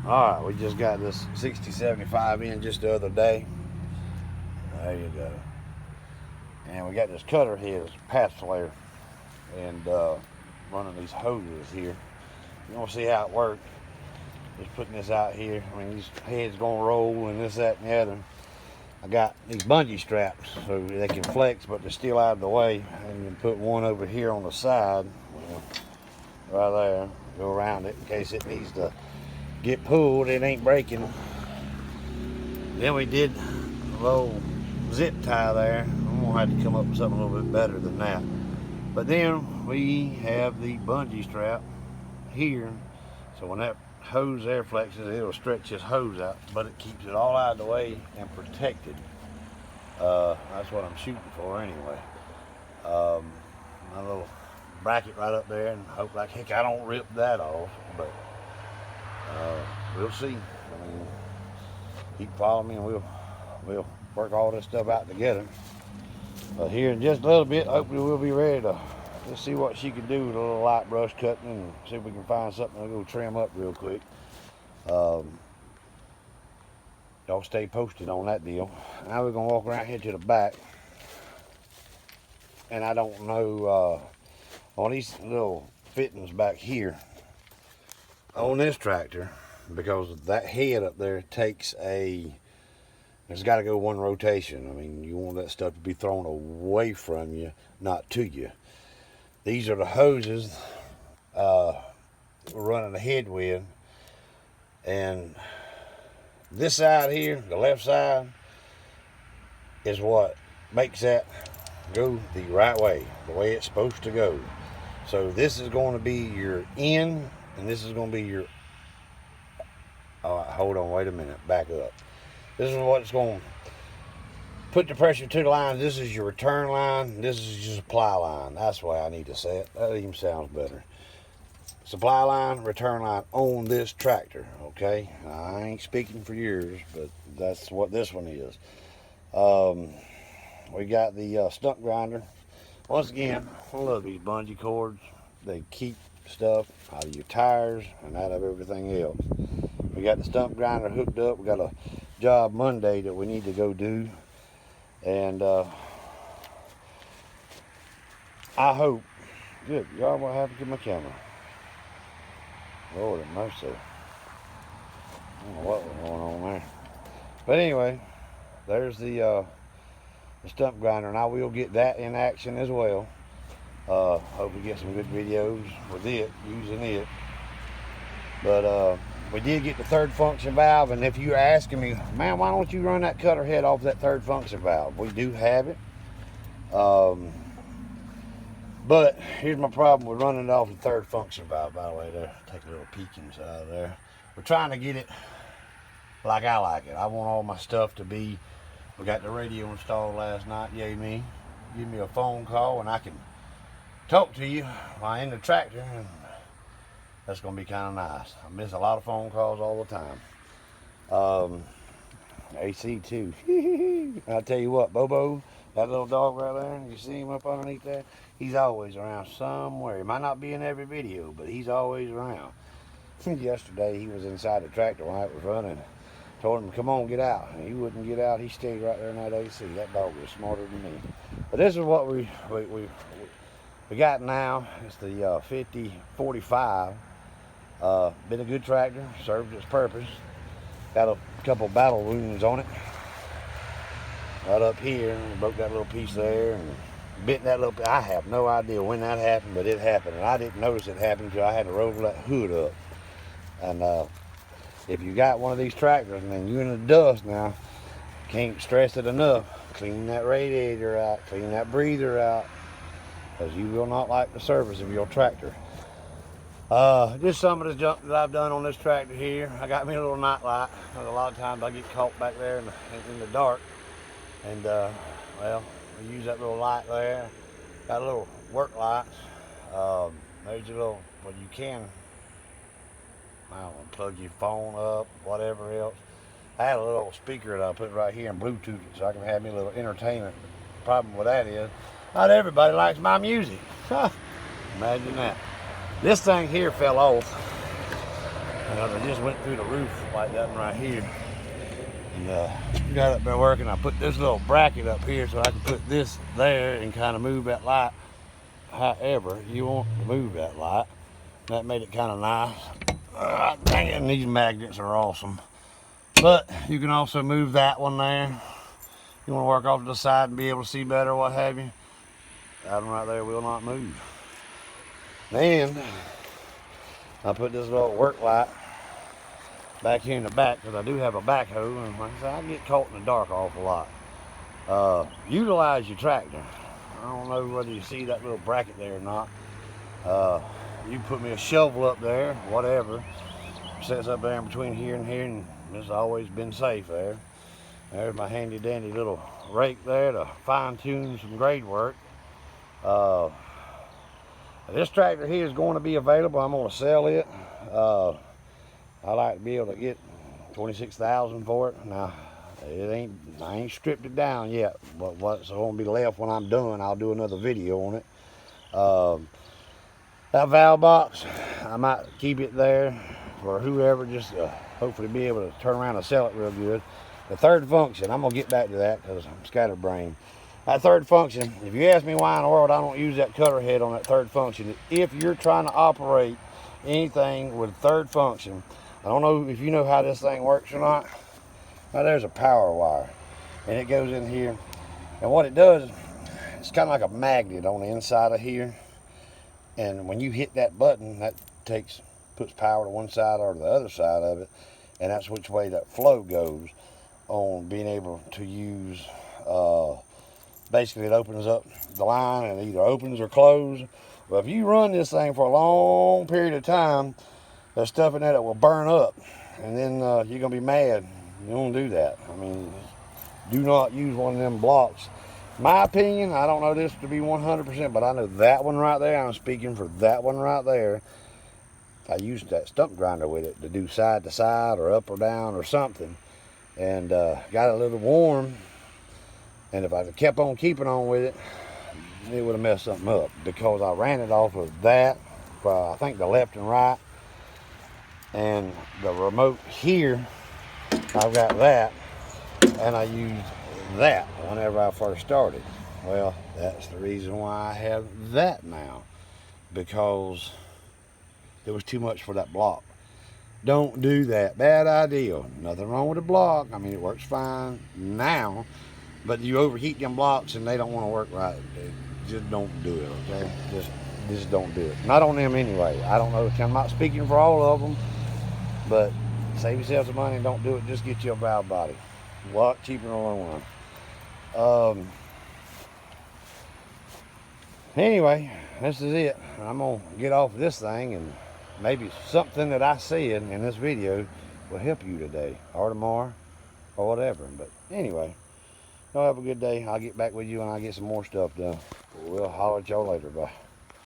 Alright, we just got this 6075 in just the other day. There you go. And we got this cutter head, this patch flare, and running these hoses here. You want to see how it works? Just putting this out here. I mean, these heads gonna roll and this, that, and the other. I got these bungee straps so they can flex, but they're still out of the way. And you can put one over here on the side, right there, go around it in case it needs to get pulled. It ain't breaking. Then we did a little zip tie there. I'm gonna have to come up with something a little bit better than that. But then we have the bungee strap here, so when that hose there flexes, it'll stretch this hose out, but it keeps it all out of the way and protected. That's what I'm shooting for anyway. My little bracket right up there, and hope like heck I don't rip that off, but we'll see. I mean, keep following me and we'll work all this stuff out together. But here in just a little bit, hopefully we'll be ready to let's see what she can do with a little light brush cutting and see if we can find something to go trim up real quick. Y'all stay posted on that deal. Now we're gonna walk around here to the back, and I don't know on these little fittings back here on this tractor, because that head up there takes there's got to go one rotation. I mean, you want that stuff to be thrown away from you, not to you. These are the hoses we're running the head with, and this side here, the left side, is what makes that go the right way, the way it's supposed to go. So this is going to be your in, and this is going to be your, all right, hold on, wait a minute, back up. This is what's going to put the pressure to the line. This is your return line. This is your supply line. That's the way I need to say it. That even sounds better. Supply line, return line on this tractor, okay? I ain't speaking for yours, but that's what this one is. We got the stump grinder. Once again, I love these bungee cords. They keep stuff out of your tires and out of everything else. We got the stump grinder hooked up. We got a job Monday that we need to go do, and I hope, good God, what happened to my camera? Lord have mercy. I don't know what was going on there. But anyway, there's the stump grinder, and I will get that in action as well. Hope we get some good videos with it, using it. But we did get the third function valve, and if you're asking me, man, why don't you run that cutter head off that third function valve? We do have it. But here's my problem with running it off the third function valve. By the way, there, take a little peek inside there. We're trying to get it like I like it. I want all my stuff to be, we got the radio installed last night. Yay me. Give me a phone call and I can talk to you while I'm in the tractor, and that's going to be kind of nice. I miss a lot of phone calls all the time. AC too. I'll tell you what, Bobo, that little dog right there, you see him up underneath there? He's always around somewhere. He might not be in every video, but he's always around. Yesterday, he was inside the tractor while it was running. Told him, come on, get out. And he wouldn't get out. He stayed right there in that AC. That dog was smarter than me. But this is what we got now. It's the 5045. Been a good tractor, served its purpose. Got a couple battle wounds on it. Right up here, broke that little piece there and bent that little. I have no idea when that happened, but it happened, and I didn't notice it happened until I had to roll that hood up. And if you got one of these tractors and you're in the dust now, can't stress it enough. Clean that radiator out, clean that breather out, because you will not like the service of your tractor. Just some of the junk that I've done on this tractor here. I got me a little night light. A lot of times I get caught back there in the dark, and well, we use that little light there. Got a little work lights. There's a little, well, you can, I don't know, plug your phone up, whatever else. I had a little speaker that I put right here and Bluetooth it so I can have me a little entertainment. The problem with that is, not everybody likes my music. Imagine that. This thing here fell off. because I just went through the roof like that one right here. And got up there working. I put this little bracket up here so I can put this there and kind of move that light however you want to move that light. That made it kind of nice. Dang it, and these magnets are awesome. But you can also move that one there. You want to work off to the side and be able to see better, what have you. That one right there will not move. Then I put this little work light back here in the back because I do have a backhoe, and like I said, I get caught in the dark an awful lot. Utilize your tractor. I don't know whether you see that little bracket there or not. You put me a shovel up there, whatever. Sits up there in between here and here, and it's always been safe there. There's my handy dandy little rake there to fine tune some grade work. This tractor here is going to be available. I'm going to sell it. I like to be able to get $26,000 for it. Now, I ain't stripped it down yet, but what's going to be left when I'm done, I'll do another video on it. That valve box, I might keep it there for whoever, just hopefully be able to turn around and sell it real good. The third function, I'm going to get back to that because I'm scatterbrained. That third function, if you ask me why in the world I don't use that cutter head on that third function, if you're trying to operate anything with third function, I don't know if you know how this thing works or not. Now there's a power wire, and it goes in here, and what it does, it's kind of like a magnet on the inside of here, and when you hit that button, that puts power to one side or the other side of it, and that's which way that flow goes on being able to use. Basically, it opens up the line and either opens or closes. Well, if you run this thing for a long period of time, there's stuff in there that will burn up, and then you're gonna be mad. You don't do that. I mean, do not use one of them blocks. My opinion, I don't know this to be 100%, but I know that one right there, I'm speaking for that one right there. I used that stump grinder with it to do side to side or up or down or something, and got a little warm. And if I kept on keeping on with it, it would have messed something up, because I ran it off of that, I think the left and right, and the remote here, I've got that, and I used that whenever I first started. Well, that's the reason why I have that now, because there was too much for that block. Don't do that. Bad idea. Nothing wrong with the block. I mean, it works fine now. But you overheat them blocks and they don't want to work right. Just don't do it, okay? Just don't do it. Not on them anyway. I don't know. I'm not speaking for all of them, but save yourself some money and don't do it. Just get you a valve body. A lot cheaper in the long run. Anyway, this is it. I'm going to get off this thing, and maybe something that I said in this video will help you today or tomorrow or whatever. But anyway. Y'all have a good day. I'll get back with you and I'll get some more stuff done. We'll holler at y'all later. Bye.